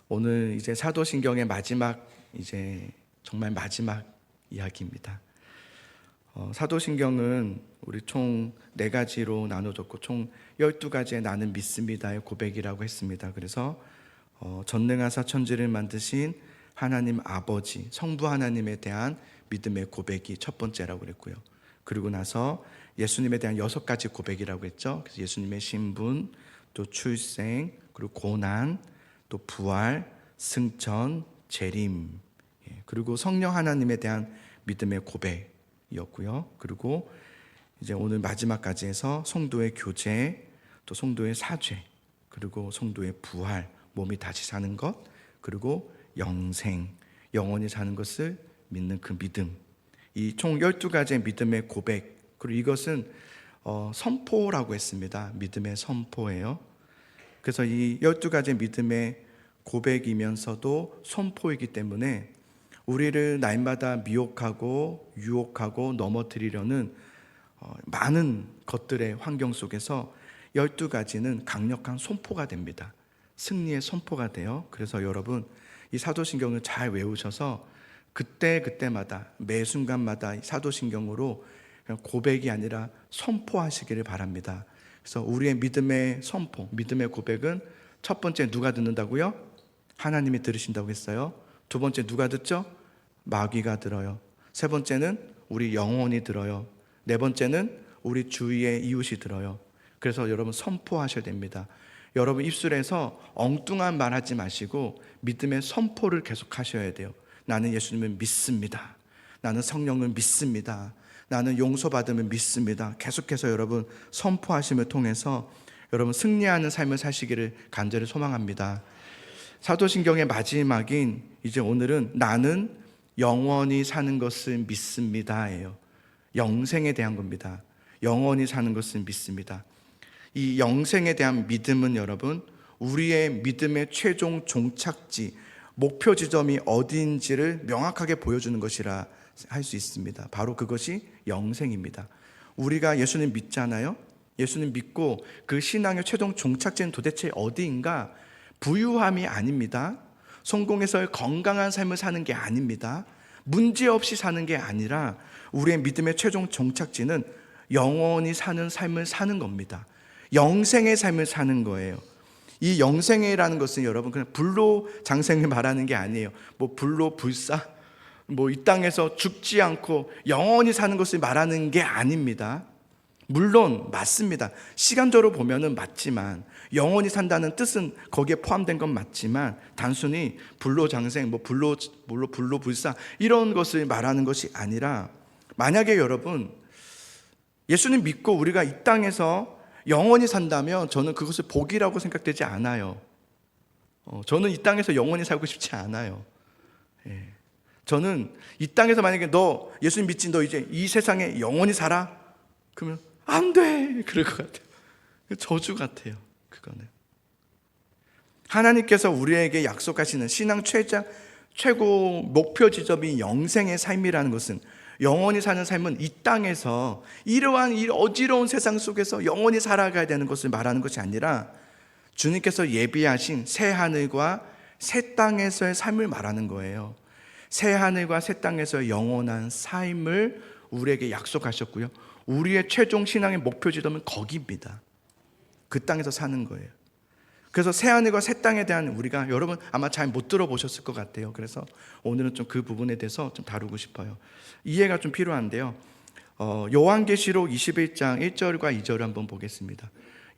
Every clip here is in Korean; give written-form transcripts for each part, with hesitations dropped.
오늘 이제 사도신경의 마지막, 이제 정말 마지막 이야기입니다. 사도신경은 우리 총 4가지로 나눠졌고 총 12가지의 나는 믿습니다의 고백이라고 했습니다. 그래서 전능하사 천지를 만드신 하나님 아버지, 성부 하나님에 대한 믿음의 고백이 첫 번째라고 그랬고요. 그리고 나서 예수님에 대한 6가지 고백이라고 했죠. 그래서 예수님의 신분, 또 출생, 그리고 고난, 또 부활, 승천, 재림, 그리고 성령 하나님에 대한 믿음의 고백이었고요. 그리고 이제 오늘 마지막까지 해서 성도의 교제, 또 성도의 사죄, 그리고 성도의 부활, 몸이 다시 사는 것, 그리고 영생, 영원히 사는 것을 믿는 그 믿음, 이 총 12가지의 믿음의 고백, 그리고 이것은 선포라고 했습니다. 믿음의 선포예요. 그래서 이 12가지 믿음의 고백이면서도 선포이기 때문에 우리를 날마다 미혹하고 유혹하고 넘어뜨리려는 많은 것들의 환경 속에서 12가지는 강력한 선포가 됩니다. 승리의 선포가 돼요. 그래서 여러분 이 사도신경을 잘 외우셔서 그때마다 매 순간마다 사도신경으로 고백이 아니라 선포하시기를 바랍니다. 그래서 우리의 믿음의 선포, 믿음의 고백은 첫 번째 누가 듣는다고요? 하나님이 들으신다고 했어요. 두 번째 누가 듣죠? 마귀가 들어요. 세 번째는 우리 영혼이 들어요. 네 번째는 우리 주위의 이웃이 들어요. 그래서 여러분 선포하셔야 됩니다. 여러분 입술에서 엉뚱한 말 하지 마시고 믿음의 선포를 계속 하셔야 돼요. 나는 예수님을 믿습니다. 나는 성령을 믿습니다. 나는 용서받음을 믿습니다. 계속해서 여러분 선포하심을 통해서 여러분 승리하는 삶을 사시기를 간절히 소망합니다. 사도신경의 마지막인 이제 오늘은 나는 영원히 사는 것을 믿습니다예요. 영생에 대한 겁니다. 영원히 사는 것을 믿습니다. 이 영생에 대한 믿음은 여러분 우리의 믿음의 최종 종착지, 목표 지점이 어디인지를 명확하게 보여주는 것이라 할 수 있습니다. 바로 그것이 영생입니다. 우리가 예수님 믿잖아요. 예수님 믿고 그 신앙의 최종 종착지는 도대체 어디인가? 부유함이 아닙니다. 성공해서 건강한 삶을 사는 게 아닙니다. 문제없이 사는 게 아니라 우리의 믿음의 최종 종착지는 영원히 사는 삶을 사는 겁니다. 영생의 삶을 사는 거예요. 이 영생이라는 것은 여러분 그냥 불로장생을 말하는 게 아니에요. 뭐 불로불사, 뭐 이 땅에서 죽지 않고 영원히 사는 것을 말하는 게 아닙니다. 물론 맞습니다. 시간적으로 보면은 맞지만 영원히 산다는 뜻은 거기에 포함된 건 맞지만 단순히 불로장생, 뭐 불로불사 이런 것을 말하는 것이 아니라 만약에 여러분 예수님 믿고 우리가 이 땅에서 영원히 산다면 저는 그것을 복이라고 생각되지 않아요. 저는 이 땅에서 영원히 살고 싶지 않아요. 저는 이 땅에서 만약에 너 예수님 믿지, 너 이제 이 세상에 영원히 살아? 그러면 안 돼! 그럴 것 같아요. 저주 같아요. 그거는 하나님께서 우리에게 약속하시는 신앙 최고 목표 지점이 영생의 삶이라는 것은, 영원히 사는 삶은 이 땅에서 이러한 이 어지러운 세상 속에서 영원히 살아가야 되는 것을 말하는 것이 아니라 주님께서 예비하신 새 하늘과 새 땅에서의 삶을 말하는 거예요. 새 하늘과 새 땅에서의 영원한 삶을 우리에게 약속하셨고요, 우리의 최종 신앙의 목표 지점은 거기입니다. 그 땅에서 사는 거예요. 그래서 새 하늘과 새 땅에 대한 우리가, 여러분 아마 잘 못 들어보셨을 것 같아요. 그래서 오늘은 좀 그 부분에 대해서 좀 다루고 싶어요. 이해가 좀 필요한데요. 요한계시록 21장 1절과 2절을 한번 보겠습니다.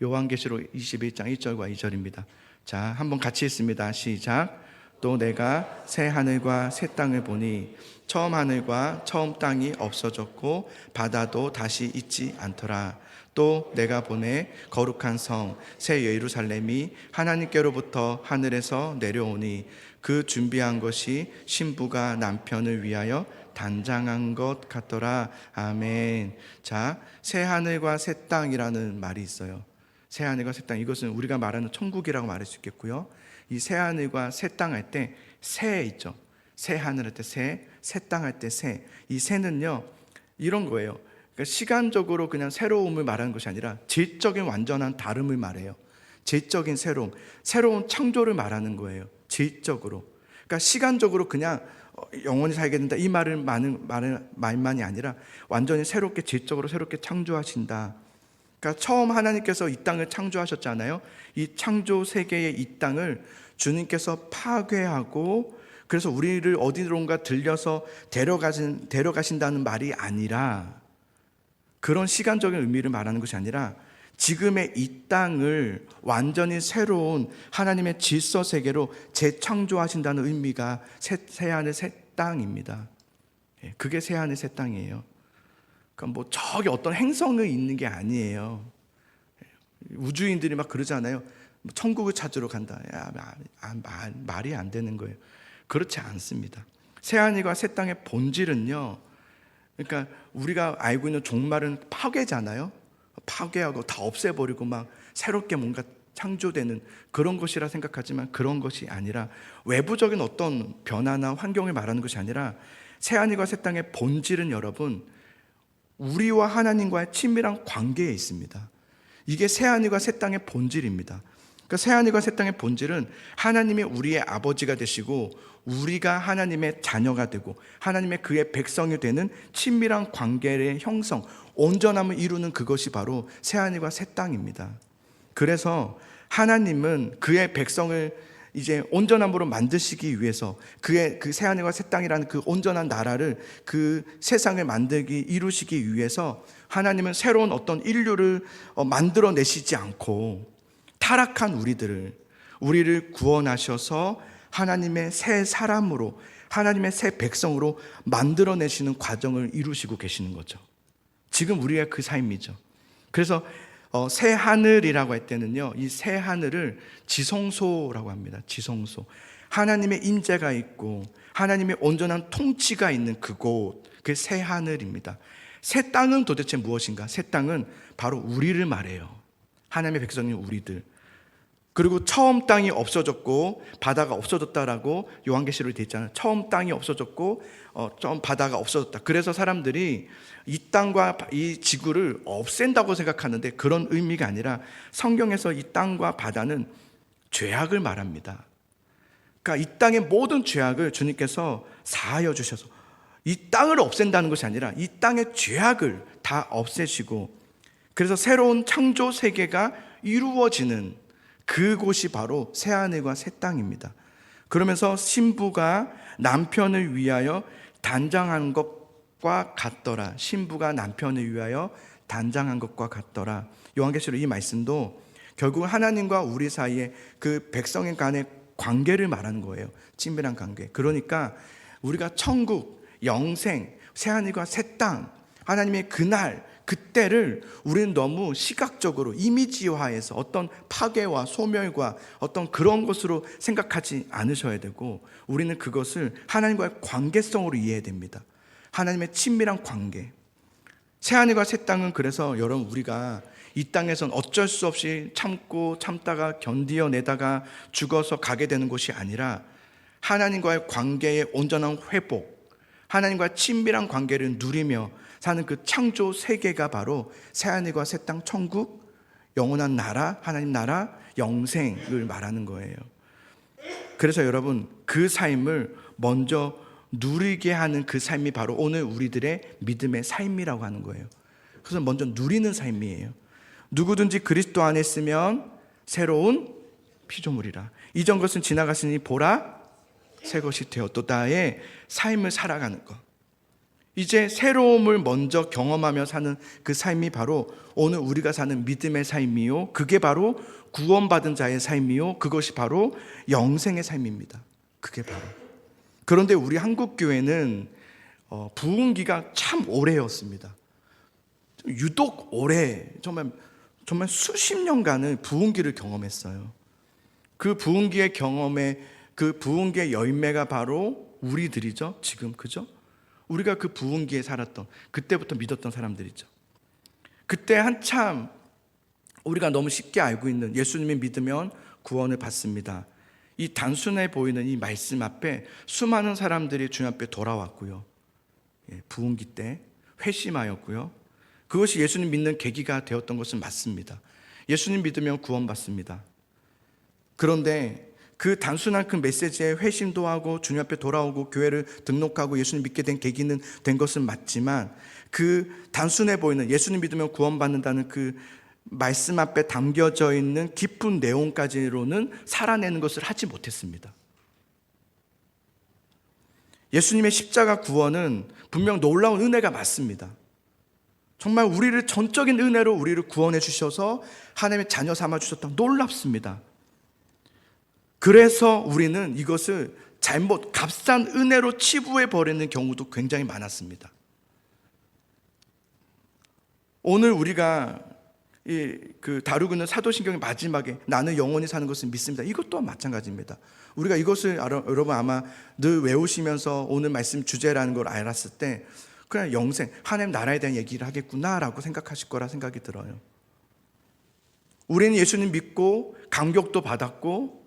요한계시록 21장 1절과 2절입니다. 자, 한번 같이 읽습니다. 시작. 또 내가 새 하늘과 새 땅을 보니 처음 하늘과 처음 땅이 없어졌고 바다도 다시 있지 않더라. 또 내가 보내 거룩한 성 새 예루살렘이 하나님께로부터 하늘에서 내려오니 그 준비한 것이 신부가 남편을 위하여 단장한 것 같더라. 아멘. 자, 새 하늘과 새 땅이라는 말이 있어요. 새 하늘과 새 땅, 이것은 우리가 말하는 천국이라고 말할 수 있겠고요, 이 새 하늘과 새 땅 할 때 새 있죠. 새 하늘 할 때 새, 새 땅 할 때 새. 이 새는요 이런 거예요. 그러니까 시간적으로 그냥 새로움을 말하는 것이 아니라 질적인 완전한 다름을 말해요. 질적인 새로움, 새로운 창조를 말하는 거예요. 질적으로, 그러니까 시간적으로 그냥 영원히 살게 된다 이 말만이 아니라 완전히 새롭게 질적으로 새롭게 창조하신다. 그러니까 처음 하나님께서 이 땅을 창조하셨잖아요. 이 창조 세계의 이 땅을 주님께서 파괴하고, 그래서 우리를 어디론가 들려서 데려가신다는 말이 아니라, 그런 시간적인 의미를 말하는 것이 아니라 지금의 이 땅을 완전히 새로운 하나님의 질서 세계로 재창조하신다는 의미가 새하늘 새 땅입니다. 그게 새하늘 새 땅이에요. 그러니까 뭐 저기 어떤 행성이 있는 게 아니에요. 우주인들이 막 그러잖아요. 천국을 찾으러 간다. 말이 안 되는 거예요. 그렇지 않습니다. 새하늘과 새 땅의 본질은요, 그러니까 우리가 알고 있는 종말은 파괴잖아요. 파괴하고 다 없애버리고 막 새롭게 뭔가 창조되는 그런 것이라 생각하지만 그런 것이 아니라, 외부적인 어떤 변화나 환경을 말하는 것이 아니라, 새하늘과 새 땅의 본질은 여러분, 우리와 하나님과의 친밀한 관계에 있습니다. 이게 새하늘과 새 땅의 본질입니다. 그러니까 새하늘과 새 땅의 본질은 하나님이 우리의 아버지가 되시고 우리가 하나님의 자녀가 되고 하나님의 그의 백성이 되는 친밀한 관계의 형성, 온전함을 이루는 그것이 바로 새하늘과 새 땅입니다. 그래서 하나님은 그의 백성을 이제 온전함으로 만드시기 위해서 그 새하늘과 새 땅이라는 그 온전한 나라를, 그 세상을 이루시기 위해서 하나님은 새로운 어떤 인류를 만들어내시지 않고 타락한 우리를 구원하셔서 하나님의 새 사람으로, 하나님의 새 백성으로 만들어내시는 과정을 이루시고 계시는 거죠. 지금 우리가 그 삶이죠. 그래서 새 하늘이라고 할 때는요, 이 새 하늘을 지성소라고 합니다. 지성소. 하나님의 임재가 있고 하나님의 온전한 통치가 있는 그곳, 그게 새 하늘입니다. 새 땅은 도대체 무엇인가? 새 땅은 바로 우리를 말해요. 하나님의 백성인 우리들. 그리고 처음 땅이 없어졌고 바다가 없어졌다라고 요한계시록에 되어 있잖아요. 처음 땅이 없어졌고 처음 바다가 없어졌다. 그래서 사람들이 이 땅과 이 지구를 없앤다고 생각하는데 그런 의미가 아니라, 성경에서 이 땅과 바다는 죄악을 말합니다. 그러니까 이 땅의 모든 죄악을 주님께서 사하여 주셔서 이 땅을 없앤다는 것이 아니라 이 땅의 죄악을 다 없애시고, 그래서 새로운 창조 세계가 이루어지는 그곳이 바로 새하늘과 새 땅입니다. 그러면서 신부가 남편을 위하여 단장한 것과 같더라. 신부가 남편을 위하여 단장한 것과 같더라. 요한계시록 이 말씀도 결국 하나님과 우리 사이에 그 백성인 간의 관계를 말하는 거예요. 친밀한 관계. 그러니까 우리가 천국, 영생, 새하늘과 새 땅, 하나님의 그날, 그때를 우리는 너무 시각적으로 이미지화해서 어떤 파괴와 소멸과 어떤 그런 것으로 생각하지 않으셔야 되고, 우리는 그것을 하나님과의 관계성으로 이해해야 됩니다. 하나님의 친밀한 관계. 새하늘과 새 땅은, 그래서 여러분, 우리가 이 땅에선 어쩔 수 없이 참다가 견디어내다가 죽어서 가게 되는 곳이 아니라, 하나님과의 관계의 온전한 회복, 하나님과 친밀한 관계를 누리며 사는 그 창조 세계가 바로 새하늘과 새 땅, 천국, 영원한 나라, 하나님 나라, 영생을 말하는 거예요. 그래서 여러분, 그 삶을 먼저 누리게 하는 그 삶이 바로 오늘 우리들의 믿음의 삶이라고 하는 거예요. 그래서 먼저 누리는 삶이에요. 누구든지 그리스도 안에 있으면 새로운 피조물이라. 이전 것은 지나갔으니 보라 새 것이 되었도다의 삶을 살아가는 것. 이제 새로움을 먼저 경험하며 사는 그 삶이 바로 오늘 우리가 사는 믿음의 삶이요, 그게 바로 구원받은 자의 삶이요, 그것이 바로 영생의 삶입니다. 그게 바로. 그런데 우리 한국교회는 부흥기가 참 오래였습니다. 유독 오래, 정말 수십 년간을 부흥기를 경험했어요. 그 부흥기의 경험에, 그 부흥기의 열매가 바로 우리들이죠. 지금, 그죠? 우리가 그 부흥기에 살았던, 그때부터 믿었던 사람들이죠. 그때 한참 우리가 너무 쉽게 알고 있는 예수님을 믿으면 구원을 받습니다. 이 단순해 보이는 이 말씀 앞에 수많은 사람들이 주님 앞에 돌아왔고요. 부흥기 때 회심하였고요. 그것이 예수님 믿는 계기가 되었던 것은 맞습니다. 예수님 믿으면 구원받습니다. 그런데 그 단순한 그 메시지에 회심도 하고 주님 앞에 돌아오고 교회를 등록하고 예수님 믿게 된 계기는 된 것은 맞지만, 그 단순해 보이는 예수님 믿으면 구원받는다는 그 말씀 앞에 담겨져 있는 깊은 내용까지로는 살아내는 것을 하지 못했습니다. 예수님의 십자가 구원은 분명 놀라운 은혜가 맞습니다. 정말 우리를 전적인 은혜로 우리를 구원해 주셔서 하나님의 자녀 삼아 주셨다. 놀랍습니다. 그래서 우리는 이것을 잘못 값싼 은혜로 치부해 버리는 경우도 굉장히 많았습니다. 오늘 우리가 다루고 있는 사도신경의 마지막에 나는 영원히 사는 것을 믿습니다. 이것 또한 마찬가지입니다. 우리가 이것을 여러분 아마 늘 외우시면서 오늘 말씀 주제라는 걸 알았을 때 그냥 영생, 하나님 나라에 대한 얘기를 하겠구나라고 생각하실 거라 생각이 들어요. 우리는 예수님 믿고 감격도 받았고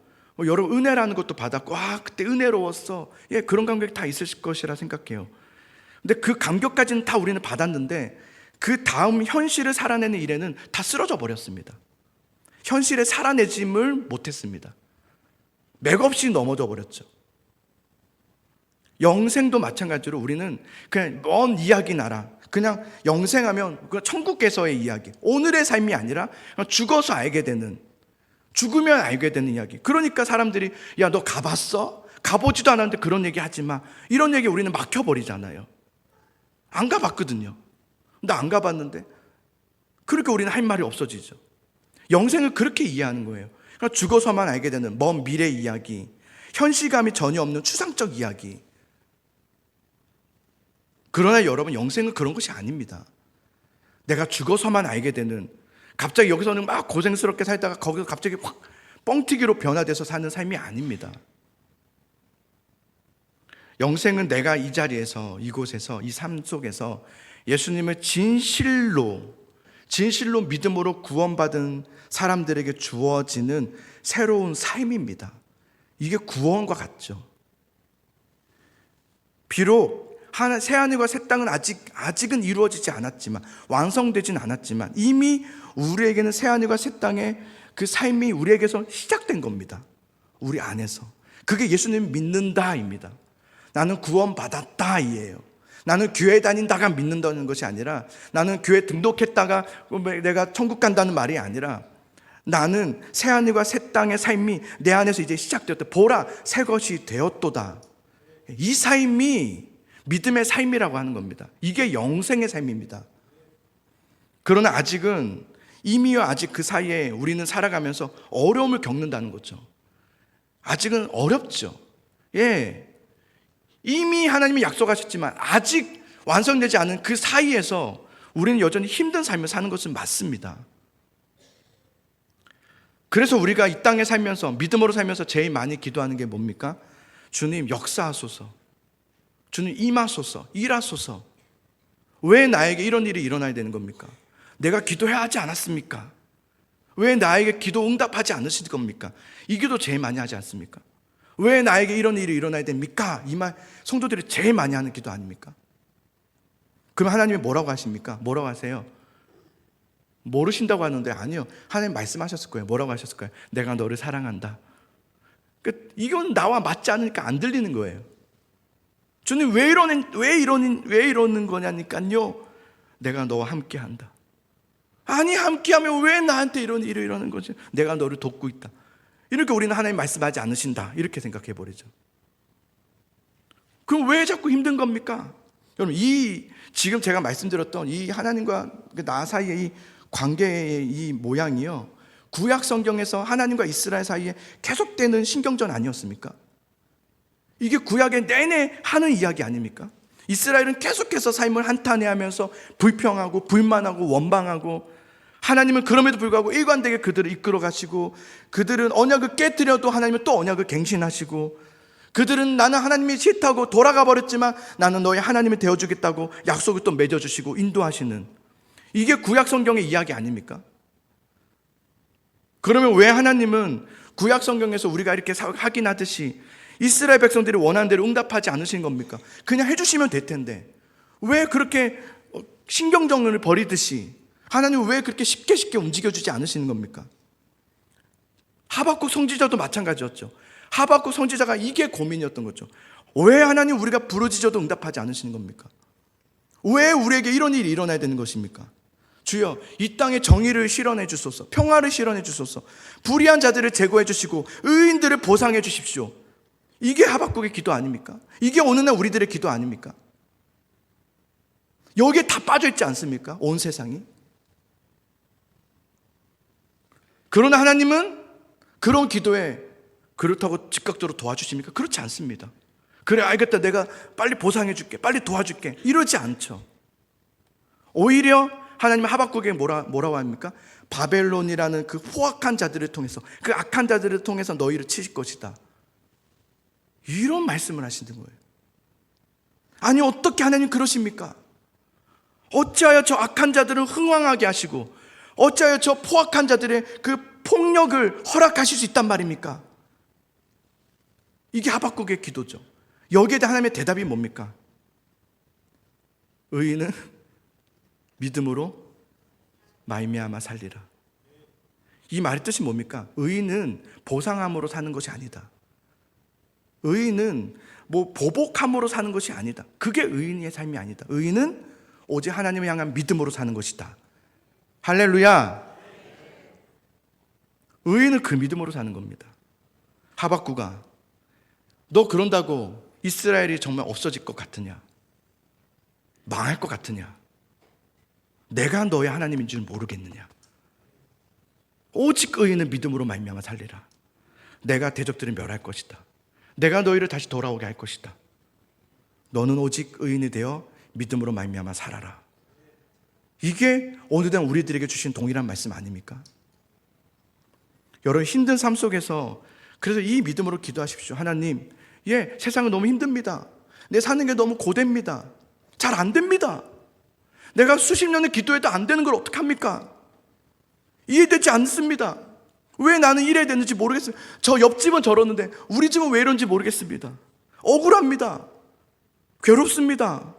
여러분 은혜라는 것도 받았고 그때 은혜로웠어. 그런 감격이 다 있으실 것이라 생각해요. 근데 그 감격까지는 다 우리는 받았는데 그 다음 현실을 살아내는 일에는 다 쓰러져 버렸습니다. 현실에 살아내짐을 못했습니다. 맥없이 넘어져 버렸죠. 영생도 마찬가지로 우리는 그냥 먼 이야기 나라, 그냥 영생하면 그 천국에서의 이야기, 오늘의 삶이 아니라 죽어서 알게 되는, 죽으면 알게 되는 이야기. 그러니까 사람들이 야 너 가봤어? 가보지도 않았는데 그런 얘기 하지 마, 이런 얘기 우리는 막혀버리잖아요. 안 가봤거든요. 나 안 가봤는데. 그러니까 우리는 할 말이 없어지죠. 영생을 그렇게 이해하는 거예요. 그러니까 죽어서만 알게 되는 먼 미래 이야기, 현실감이 전혀 없는 추상적 이야기. 그러나 여러분, 영생은 그런 것이 아닙니다. 내가 죽어서만 알게 되는, 갑자기 여기서는 막 고생스럽게 살다가 거기서 갑자기 확 뻥튀기로 변화돼서 사는 삶이 아닙니다. 영생은 내가 이 자리에서, 이곳에서, 이 삶 속에서 예수님을 진실로 믿음으로 구원받은 사람들에게 주어지는 새로운 삶입니다. 이게 구원과 같죠. 비록 새하늘과 새 땅은 아직은 이루어지지 않았지만, 완성되진 않았지만 이미 우리에게는 새하늘과 새 땅의 그 삶이 우리에게서 시작된 겁니다. 우리 안에서. 그게 예수님 믿는다입니다. 나는 구원받았다 이에요. 나는 교회 다닌다가 믿는다는 것이 아니라, 나는 교회 등록했다가 내가 천국 간다는 말이 아니라, 나는 새하늘과 새 땅의 삶이 내 안에서 이제 시작되었다. 보라, 새 것이 되었도다. 이 삶이 믿음의 삶이라고 하는 겁니다. 이게 영생의 삶입니다. 그러나 아직은, 이미와 아직 그 사이에 우리는 살아가면서 어려움을 겪는다는 거죠. 아직은 어렵죠. 이미 하나님이 약속하셨지만 아직 완성되지 않은 그 사이에서 우리는 여전히 힘든 삶을 사는 것은 맞습니다. 그래서 우리가 이 땅에 살면서, 믿음으로 살면서 제일 많이 기도하는 게 뭡니까? 주님 역사하소서, 주님 임하소서, 일하소서. 왜 나에게 이런 일이 일어나야 되는 겁니까? 내가 기도해야 하지 않았습니까? 왜 나에게 기도 응답하지 않으실 겁니까? 이 기도 제일 많이 하지 않습니까? 왜 나에게 이런 일이 일어나야 됩니까? 이 말 성도들이 제일 많이 하는 기도 아닙니까? 그럼 하나님이 뭐라고 하십니까? 뭐라고 하세요? 모르신다고 하는데, 아니요, 하나님 말씀하셨을 거예요. 뭐라고 하셨을까요? 내가 너를 사랑한다. 이건 나와 맞지 않으니까 안 들리는 거예요. 주님 왜 이러는 거냐니까요. 내가 너와 함께 한다. 아니, 함께하면 왜 나한테 이런 일을 이러는 거지? 내가 너를 돕고 있다. 이렇게 우리는 하나님 말씀하지 않으신다, 이렇게 생각해 버리죠. 그럼 왜 자꾸 힘든 겁니까? 여러분, 지금 제가 말씀드렸던 이 하나님과 나 사이의 이 관계의 이 모양이요, 구약 성경에서 하나님과 이스라엘 사이에 계속되는 신경전 아니었습니까? 이게 구약의 내내 하는 이야기 아닙니까? 이스라엘은 계속해서 삶을 한탄해하면서 불평하고 불만하고 원망하고, 하나님은 그럼에도 불구하고 일관되게 그들을 이끌어 가시고, 그들은 언약을 깨뜨려도 하나님은 또 언약을 갱신하시고, 그들은 나는 하나님이 싫다고 돌아가 버렸지만 나는 너의 하나님이 되어주겠다고 약속을 또 맺어주시고 인도하시는, 이게 구약 성경의 이야기 아닙니까? 그러면 왜 하나님은 구약 성경에서 우리가 이렇게 확인하듯이 이스라엘 백성들이 원하는 대로 응답하지 않으신 겁니까? 그냥 해주시면 될 텐데 왜 그렇게 신경정을 버리듯이 하나님은 왜 그렇게 쉽게 움직여주지 않으시는 겁니까? 하박국 선지자도 마찬가지였죠. 하박국 선지자가 이게 고민이었던 거죠. 왜 하나님 우리가 부르짖어도 응답하지 않으시는 겁니까? 왜 우리에게 이런 일이 일어나야 되는 것입니까? 주여, 이 땅에 정의를 실현해 주소서, 평화를 실현해 주소서, 불의한 자들을 제거해 주시고 의인들을 보상해 주십시오. 이게 하박국의 기도 아닙니까? 이게 오늘날 우리들의 기도 아닙니까? 여기에 다 빠져 있지 않습니까? 온 세상이. 그러나 하나님은 그런 기도에 그렇다고 즉각적으로 도와주십니까? 그렇지 않습니다. 그래, 알겠다, 내가 빨리 보상해 줄게, 빨리 도와줄게, 이러지 않죠. 오히려 하나님은 하박국에게 뭐라고 합니까? 바벨론이라는 그 포악한 자들을 통해서, 그 악한 자들을 통해서 너희를 치실 것이다, 이런 말씀을 하시는 거예요. 아니, 어떻게 하나님 그러십니까? 어찌하여 저 악한 자들을 흥왕하게 하시고 어찌하여 저 포악한 자들의 그 폭력을 허락하실 수 있단 말입니까? 이게 하박국의 기도죠. 여기에 대한 하나님의 대답이 뭡니까? 의인은 믿음으로 말미암아 살리라. 이 말의 뜻이 뭡니까? 의인은 보상함으로 사는 것이 아니다. 의인은 보복함으로 사는 것이 아니다. 그게 의인의 삶이 아니다. 의인은 오직 하나님을 향한 믿음으로 사는 것이다. 할렐루야. 의인은 그 믿음으로 사는 겁니다. 하박국아, 너 그런다고 이스라엘이 정말 없어질 것 같으냐? 망할 것 같으냐? 내가 너의 하나님인 줄 모르겠느냐? 오직 의인은 믿음으로 말미암아 살리라. 내가 대적들을 멸할 것이다. 내가 너희를 다시 돌아오게 할 것이다. 너는 오직 의인이 되어 믿음으로 말미암아 살아라. 이게 오늘날 우리들에게 주신 동일한 말씀 아닙니까? 여러분, 힘든 삶 속에서 그래서 이 믿음으로 기도하십시오. 하나님, 세상은 너무 힘듭니다. 내 사는 게 너무 고됩니다. 잘 안 됩니다. 내가 수십 년을 기도해도 안 되는 걸 어떡합니까? 이해되지 않습니다. 왜 나는 이래야 되는지 모르겠어요. 저 옆집은 저러는데 우리 집은 왜 이런지 모르겠습니다. 억울합니다. 괴롭습니다.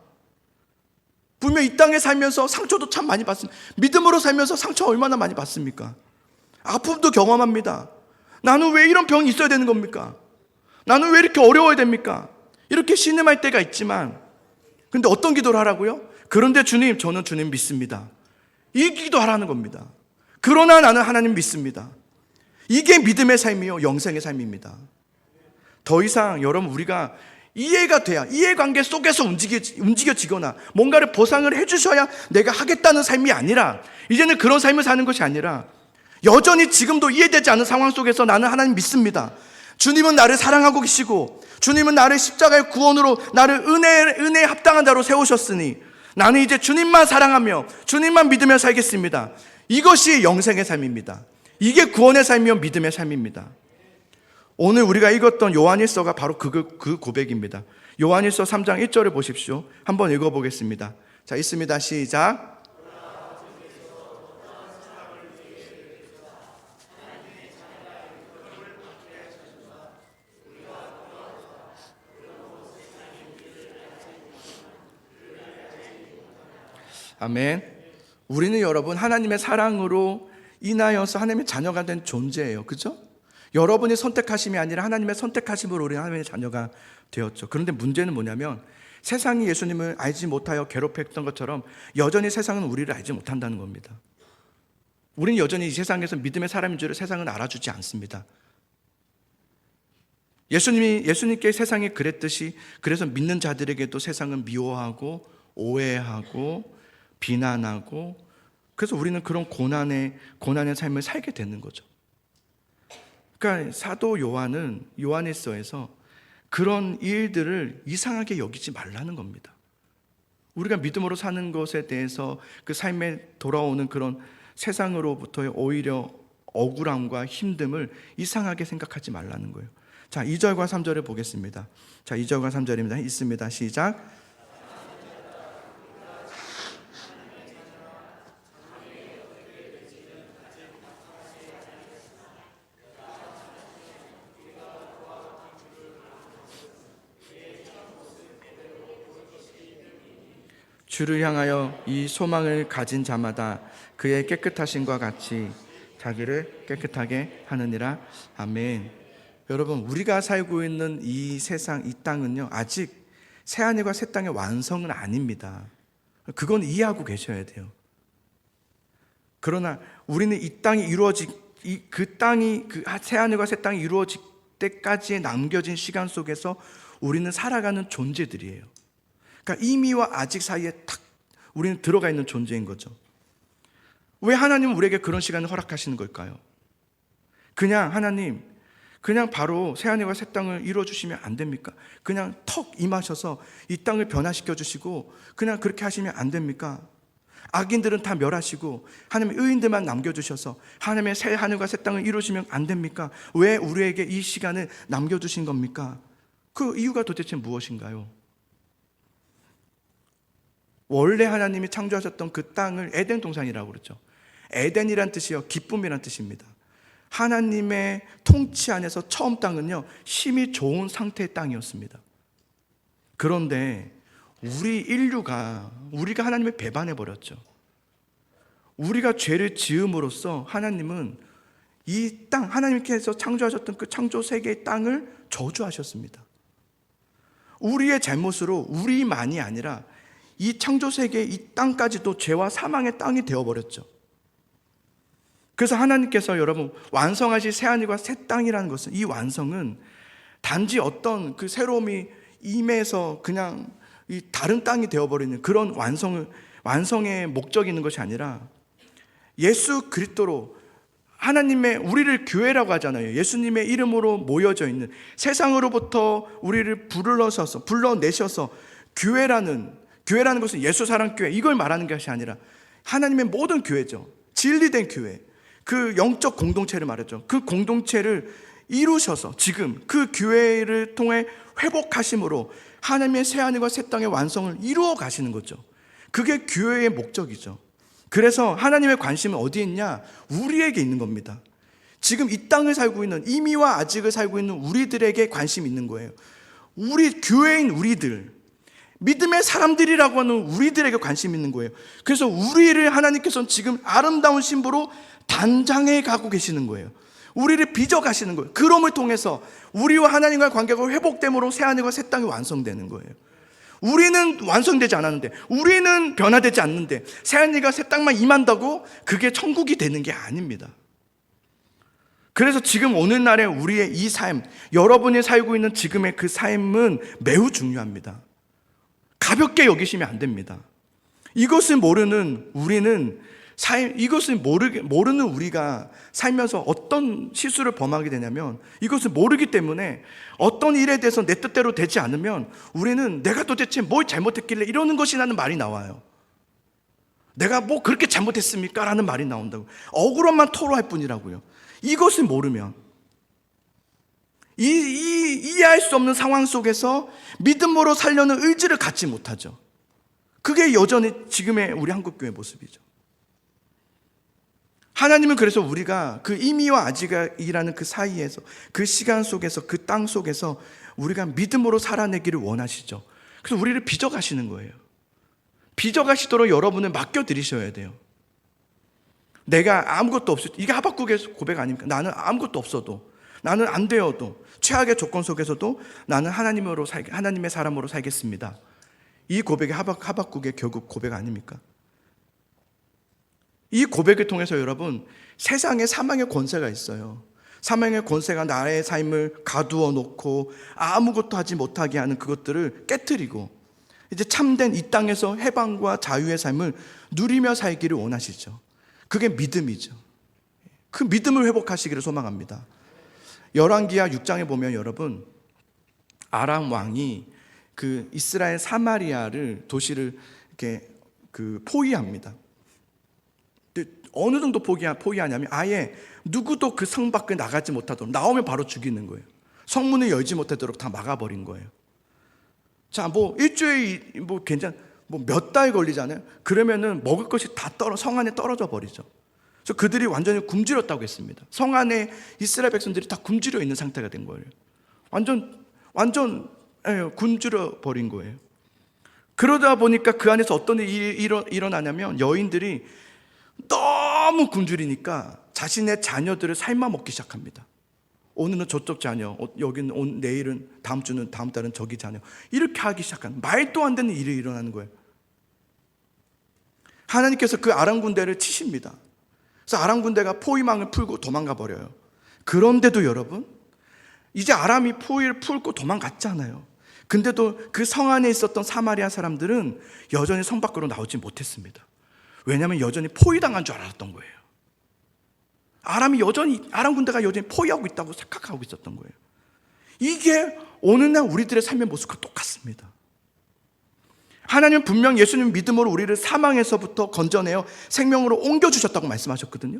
분명 이 땅에 살면서 상처도 참 많이 받습니다. 믿음으로 살면서 상처 얼마나 많이 받습니까? 아픔도 경험합니다. 나는 왜 이런 병이 있어야 되는 겁니까? 나는 왜 이렇게 어려워야 됩니까? 이렇게 신음할 때가 있지만, 근데 어떤 기도를 하라고요? 그런데 주님, 저는 주님 믿습니다. 이 기도하라는 겁니다. 그러나 나는 하나님 믿습니다. 이게 믿음의 삶이요, 영생의 삶입니다. 더 이상 여러분, 우리가 이해가 돼야, 이해관계 속에서 움직여지거나 뭔가를 보상을 해주셔야 내가 하겠다는 삶이 아니라, 이제는 그런 삶을 사는 것이 아니라 여전히 지금도 이해되지 않은 상황 속에서 나는 하나님 믿습니다. 주님은 나를 사랑하고 계시고 주님은 나를 십자가의 구원으로 나를 은혜에 합당한 자로 세우셨으니 나는 이제 주님만 사랑하며 주님만 믿으며 살겠습니다. 이것이 영생의 삶입니다. 이게 구원의 삶이요, 믿음의 삶입니다. 오늘 우리가 읽었던 요한일서가 바로 그 고백입니다. 요한일서 3장 1절을 보십시오. 한번 읽어보겠습니다. 자, 있습니다. 시작. 아멘. 우리는 여러분 하나님의 사랑으로 인하여서 하나님의 자녀가 된 존재예요. 그죠? 여러분이 선택하심이 아니라 하나님의 선택하심으로 우리는 하나님의 자녀가 되었죠. 그런데 문제는 뭐냐면 세상이 예수님을 알지 못하여 괴롭혔던 것처럼 여전히 세상은 우리를 알지 못한다는 겁니다. 우리는 여전히 이 세상에서 믿음의 사람인 줄을 세상은 알아주지 않습니다. 예수님께 세상이 그랬듯이 그래서 믿는 자들에게도 세상은 미워하고 오해하고 비난하고, 그래서 우리는 그런 고난의 삶을 살게 되는 거죠. 그러니까 사도 요한은 요한일서에서 그런 일들을 이상하게 여기지 말라는 겁니다. 우리가 믿음으로 사는 것에 대해서 그 삶에 돌아오는 그런 세상으로부터의 오히려 억울함과 힘듦을 이상하게 생각하지 말라는 거예요. 자, 2절과 3절을 보겠습니다. 자, 2절과 3절입니다. 있습니다. 시작. 주를 향하여 이 소망을 가진 자마다 그의 깨끗하심과 같이 자기를 깨끗하게 하느니라. 아멘. 여러분, 우리가 살고 있는 이 세상, 이 땅은요, 아직 새하늘과 새 땅의 완성은 아닙니다. 그건 이해하고 계셔야 돼요. 그러나 우리는 이 땅이 그 땅이, 그 새하늘과 새 땅이 이루어질 때까지 남겨진 시간 속에서 우리는 살아가는 존재들이에요. 그러니까 이미와 아직 사이에 탁 우리는 들어가 있는 존재인 거죠. 왜 하나님은 우리에게 그런 시간을 허락하시는 걸까요? 하나님, 그냥 바로 새하늘과 새 땅을 이루어주시면 안 됩니까? 그냥 턱 임하셔서 이 땅을 변화시켜 주시고 그냥 그렇게 하시면 안 됩니까? 악인들은 다 멸하시고 하나님의 의인들만 남겨주셔서 하나님의 새 하늘과 새 땅을 이루시면 안 됩니까? 왜 우리에게 이 시간을 남겨주신 겁니까? 그 이유가 도대체 무엇인가요? 원래 하나님이 창조하셨던 그 땅을 에덴 동산이라고 그러죠. 에덴이란 뜻이요, 기쁨이란 뜻입니다. 하나님의 통치 안에서 처음 땅은요, 힘이 좋은 상태의 땅이었습니다. 그런데 우리가 하나님을 배반해버렸죠. 우리가 죄를 지음으로써 하나님은 이 땅, 하나님께서 창조하셨던 그 창조 세계의 땅을 저주하셨습니다. 우리의 잘못으로 우리만이 아니라 이 창조 세계의 이 땅까지도 죄와 사망의 땅이 되어버렸죠. 그래서 하나님께서 여러분 완성하실 새하늘과 새 땅이라는 것은, 이 완성은 단지 어떤 그 새로움이 임해서 그냥 이 다른 땅이 되어버리는 그런 완성의 목적이 있는 것이 아니라 예수 그리스도로 하나님의, 우리를 교회라고 하잖아요. 예수님의 이름으로 모여져 있는, 세상으로부터 우리를 불러내셔서 교회라는 것은 예수 사랑교회, 이걸 말하는 것이 아니라 하나님의 모든 교회죠. 진리된 교회, 그 영적 공동체를 말했죠. 그 공동체를 이루셔서 지금 그 교회를 통해 회복하심으로 하나님의 새하늘과 새 땅의 완성을 이루어 가시는 거죠. 그게 교회의 목적이죠. 그래서 하나님의 관심은 어디에 있냐? 우리에게 있는 겁니다. 지금 이 땅을 살고 있는, 이미와 아직을 살고 있는 우리들에게 관심이 있는 거예요. 우리 교회인 우리들, 믿음의 사람들이라고 하는 우리들에게 관심이 있는 거예요. 그래서 우리를 하나님께서는 지금 아름다운 신부로 단장해 가고 계시는 거예요. 우리를 빚어 가시는 거예요. 그럼을 통해서 우리와 하나님과의 관계가 회복됨으로 새하늘과 새 땅이 완성되는 거예요. 우리는 완성되지 않았는데, 우리는 변화되지 않는데 새하늘과 새 땅만 임한다고 그게 천국이 되는 게 아닙니다. 그래서 지금 오늘날의 우리의 이 삶, 여러분이 살고 있는 지금의 그 삶은 매우 중요합니다. 가볍게 여기시면 안 됩니다. 이것을 모르는 우리가 살면서 어떤 실수를 범하게 되냐면, 이것을 모르기 때문에 어떤 일에 대해서 내 뜻대로 되지 않으면 우리는 내가 도대체 뭘 잘못했길래 이러는 것이라는 말이 나와요. 내가 뭐 그렇게 잘못했습니까? 라는 말이 나온다고. 억울함만 토로할 뿐이라고요. 이것을 모르면, 이해할 수 없는 상황 속에서 믿음으로 살려는 의지를 갖지 못하죠. 그게 여전히 지금의 우리 한국교회 모습이죠. 하나님은 그래서 우리가 그 이미와 아직이라는 그 사이에서, 그 시간 속에서, 그 땅 속에서 우리가 믿음으로 살아내기를 원하시죠. 그래서 우리를 빚어가시는 거예요. 빚어가시도록 여러분을 맡겨드리셔야 돼요. 내가 아무것도 없을 때, 이게 하박국의 고백 아닙니까? 나는 아무것도 없어도, 나는 안 되어도, 최악의 조건 속에서도 나는 하나님의 사람으로 살겠습니다. 이 고백이 하박국의 결국 고백 아닙니까? 이 고백을 통해서 여러분, 세상에 사망의 권세가 있어요. 사망의 권세가 나의 삶을 가두어 놓고 아무것도 하지 못하게 하는 그것들을 깨트리고 이제 참된 이 땅에서 해방과 자유의 삶을 누리며 살기를 원하시죠. 그게 믿음이죠. 그 믿음을 회복하시기를 소망합니다. 열왕기하 6장에 보면 여러분, 아람 왕이 그 이스라엘 사마리아를, 도시를 이렇게 포위합니다. 어느 정도 포기하냐면 아예 누구도 그 성 밖에 나가지 못하도록, 나오면 바로 죽이는 거예요. 성문을 열지 못하도록 다 막아버린 거예요. 자, 일주일, 몇 달 걸리잖아요. 그러면은 먹을 것이 다 성 안에 떨어져 버리죠. 그래서 그들이 완전히 굶주렸다고 했습니다. 성 안에 이스라엘 백성들이 다 굶주려 있는 상태가 된 거예요. 완전 굶주려 버린 거예요. 그러다 보니까 그 안에서 어떤 일이 일어나냐면, 여인들이 너무 굶주리니까 자신의 자녀들을 삶아 먹기 시작합니다. 오늘은 저쪽 자녀, 여기는 내일은, 다음 주는, 다음 달은 저기 자녀, 이렇게 하기 시작한, 말도 안 되는 일이 일어나는 거예요. 하나님께서 그 아람 군대를 치십니다. 그래서 아람 군대가 포위망을 풀고 도망가 버려요. 그런데도 여러분, 이제 아람이 포위를 풀고 도망갔잖아요. 근데도 그 성 안에 있었던 사마리아 사람들은 여전히 성 밖으로 나오지 못했습니다. 왜냐하면 여전히 포위당한 줄 알았던 거예요. 아람 군대가 여전히 포위하고 있다고 생각하고 있었던 거예요. 이게 오늘날 우리들의 삶의 모습과 똑같습니다. 하나님은 분명 예수님 믿음으로 우리를 사망에서부터 건져내어 생명으로 옮겨주셨다고 말씀하셨거든요.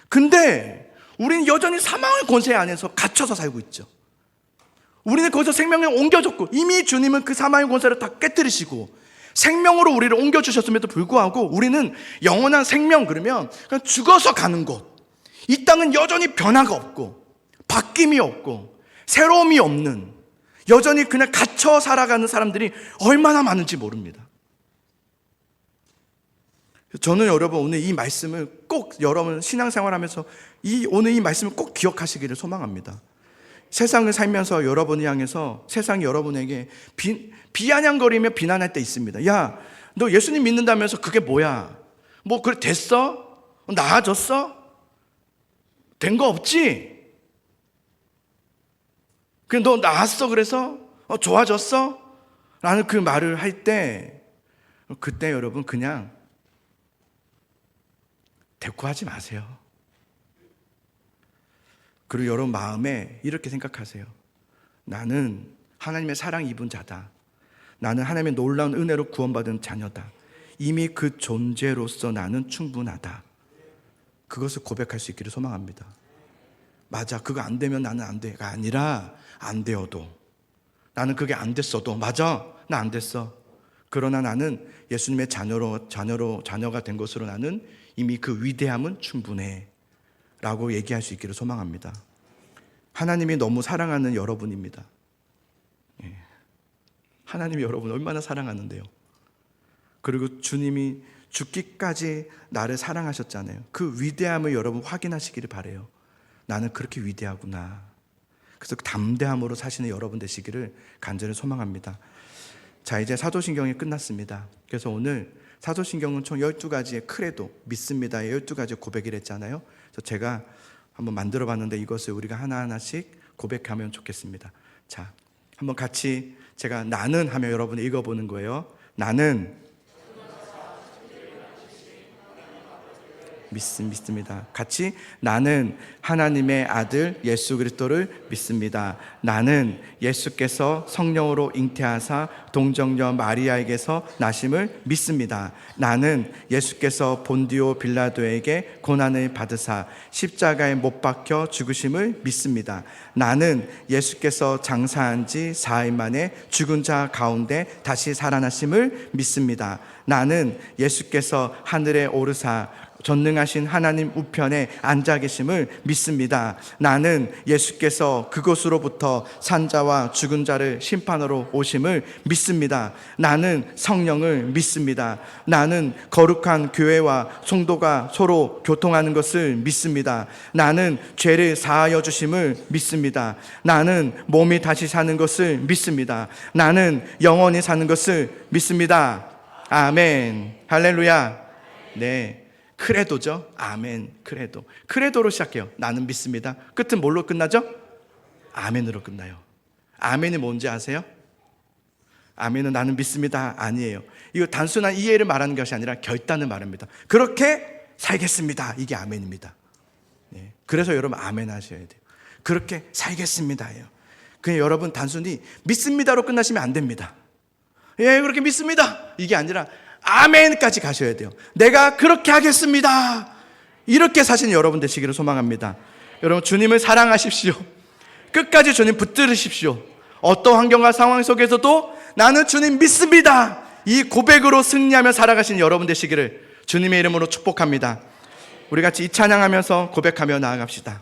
근데 우리는 여전히 사망의 권세 안에서 갇혀서 살고 있죠. 우리는 거기서 생명을 옮겨줬고, 이미 주님은 그 사망의 권세를 다 깨뜨리시고 생명으로 우리를 옮겨주셨음에도 불구하고 우리는 영원한 생명, 그러면 그냥 죽어서 가는 곳, 이 땅은 여전히 변화가 없고 바뀜이 없고 새로움이 없는, 여전히 그냥 갇혀 살아가는 사람들이 얼마나 많은지 모릅니다. 저는 여러분 오늘 이 말씀을 꼭, 여러분 신앙생활하면서 오늘 이 말씀을 꼭 기억하시기를 소망합니다. 세상을 살면서 여러분을 향해서 세상이 여러분에게 비아냥거리며 비난할 때 있습니다. 야, 너 예수님 믿는다면서 그게 뭐야? 뭐 그래 됐어? 나아졌어? 된 거 없지? 그냥 너 나았어 그래서? 좋아졌어? 라는 그 말을 할 때, 그때 여러분 그냥 대꾸하지 마세요. 그리고 여러분 마음에 이렇게 생각하세요. 나는 하나님의 사랑 입은 자다. 나는 하나님의 놀라운 은혜로 구원받은 자녀다. 이미 그 존재로서 나는 충분하다. 그것을 고백할 수 있기를 소망합니다. 맞아, 그거 안 되면 나는 안 돼가 아니라, 안 되어도, 나는 그게 안 됐어도, 맞아, 나 안 됐어. 그러나 나는 예수님의 자녀가 된 것으로 나는 이미 그 위대함은 충분해 라고 얘기할 수 있기를 소망합니다. 하나님이 너무 사랑하는 여러분입니다. 하나님이 여러분 얼마나 사랑하는데요. 그리고 주님이 죽기까지 나를 사랑하셨잖아요. 그 위대함을 여러분 확인하시기를 바라요. 나는 그렇게 위대하구나. 그래서 담대함으로 사시는 여러분 되시기를 간절히 소망합니다. 자, 이제 사도신경이 끝났습니다. 그래서 오늘 사도신경은 총 12가지의 크레도, 믿습니다의 12가지 고백을 했잖아요. 그래서 제가 한번 만들어 봤는데 이것을 우리가 하나하나씩 고백하면 좋겠습니다. 자, 한번 같이 제가 나는 하면 여러분이 읽어보는 거예요. 나는 믿습니다. 같이, 나는 하나님의 아들 예수 그리스도를 믿습니다. 나는 예수께서 성령으로 잉태하사 동정녀 마리아에게서 나심을 믿습니다. 나는 예수께서 본디오 빌라도에게 고난을 받으사 십자가에 못 박혀 죽으심을 믿습니다. 나는 예수께서 장사한 지 4일 만에 죽은 자 가운데 다시 살아나심을 믿습니다. 나는 예수께서 하늘에 오르사 전능하신 하나님 우편에 앉아 계심을 믿습니다. 나는 예수께서 그곳으로부터 산자와 죽은 자를 심판하러 오심을 믿습니다. 나는 성령을 믿습니다. 나는 거룩한 교회와 성도가 서로 교통하는 것을 믿습니다. 나는 죄를 사하여 주심을 믿습니다. 나는 몸이 다시 사는 것을 믿습니다. 나는 영원히 사는 것을 믿습니다. 아멘. 할렐루야. 네. 크레도죠. 아멘. 크레도. 크레도로 시작해요. 나는 믿습니다. 끝은 뭘로 끝나죠? 아멘으로 끝나요. 아멘이 뭔지 아세요? 아멘은 나는 믿습니다 아니에요. 이거 단순한 이해를 말하는 것이 아니라 결단을 말합니다. 그렇게 살겠습니다. 이게 아멘입니다. 네. 그래서 여러분 아멘 하셔야 돼요. 그렇게 살겠습니다예요. 그냥 여러분 단순히 믿습니다로 끝나시면 안 됩니다. 예, 그렇게 믿습니다 이게 아니라 아멘까지 가셔야 돼요. 내가 그렇게 하겠습니다. 이렇게 사시는 여러분 되시기를 소망합니다. 여러분 주님을 사랑하십시오. 끝까지 주님 붙들으십시오. 어떤 환경과 상황 속에서도 나는 주님 믿습니다. 이 고백으로 승리하며 살아가시는 여러분 되시기를 주님의 이름으로 축복합니다. 우리 같이 이 찬양하면서 고백하며 나아갑시다.